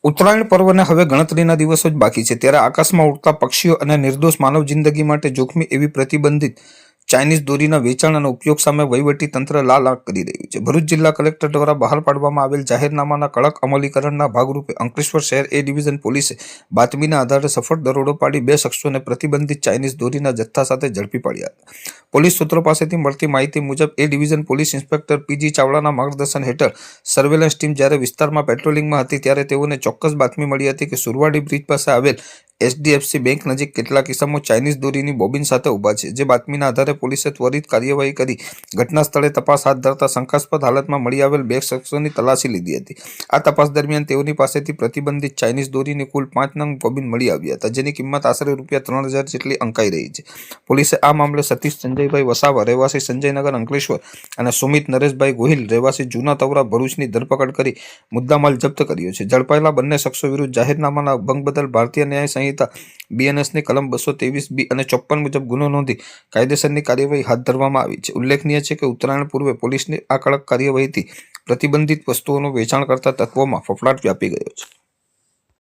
ઉત્તરાયણ પર્વને હવે ગણતરીના દિવસો જ બાકી છે ત્યારે આકાશમાં ઉડતા પક્ષીઓ અને નિર્દોષ માનવ જિંદગી માટે જોખમી એવી પ્રતિબંધિત ચાઇનીઝ દોરીના વેચાણ અને ઉપયોગ સામે વહીવટી તંત્ર લાલ આંખ કરી રહ્યું છે। ભરૂચ જિલ્લા કલેક્ટર દ્વારા બહાર પાડવામાં આવેલ જાહેરનામાના કડક અમલીકરણના ભાગરૂપે અંકલેશ્વર શહેર એ ડિવિઝન પોલીસે બાતમીના આધારે સફળ દરોડો પાડી 2 શખ્સોને પ્રતિબંધિત ચાઇનીઝ દોરીના જથ્થા સાથે ઝડપી પાડ્યા હતા। પોલીસ સૂત્રો પાસેથી મળતી માહિતી મુજબ A division police inspector P ચાવડાના માર્ગદર્શન હેઠળ સર્વેલન્સ ટીમ જ્યારે વિસ્તારમાં પેટ્રોલિંગમાં હતી ત્યારે તેઓને ચોક્કસ બાતમી મળી હતી કે સુરવાડી બ્રિજ પાસે આવેલ એચડીએફસી બેંક નજીક કેટલાક કિસ્સામાં ચાઇનીઝ દોરીની બોબિન સાથે ઊભા છે। જે બાતમીના આધારે પોલીસે ત્વરિત કાર્યવાહી કરી ઘટના સ્થળે તપાસ હાથ ધરતા શંકાસ્પદ હાલતમાં મળી આવેલ 2 શખ્સોની તલાશી લીધી હતી। આ તપાસ દરમિયાન તેઓની પાસેથી પ્રતિબંધિત ચાઇનીઝ દોરીની કુલ 5 નંગ બોબિન મળી આવ્યા હતા, જેની કિંમત આશરે ₹3000 જેટલી અંકાઈ રહી છે। પોલીસે આ મામલે સતીશ સંજયભાઈ વસાવા રહેવાસી સંજયનગર અંકલેશ્વર અને સુમિત નરેશભાઈ ગોહિલ રહેવાસી જૂના તવરા ભરૂચની ધરપકડ કરી મુદ્દામાલ જપ્ત કર્યો છે। ઝડપાયેલા બંને શખ્સો વિરુદ્ધ જાહેરનામાના ભંગ બદલ ભારતીય ન્યાય સંહિતા બીએનએસની કલમ 223B અને 54 મુજબ ગુનો નોંધી કાયદેસરની કાર્યવાહી હાથ ધરવામાં આવી છે। ઉલ્લેખનીય છે કે ઉત્તરાયણ પૂર્વે પોલીસની આ કડક કાર્યવાહીથી પ્રતિબંધિત વસ્તુઓનું વેચાણ કરતા તત્વોમાં ફફડાટ વ્યાપી ગયો છે।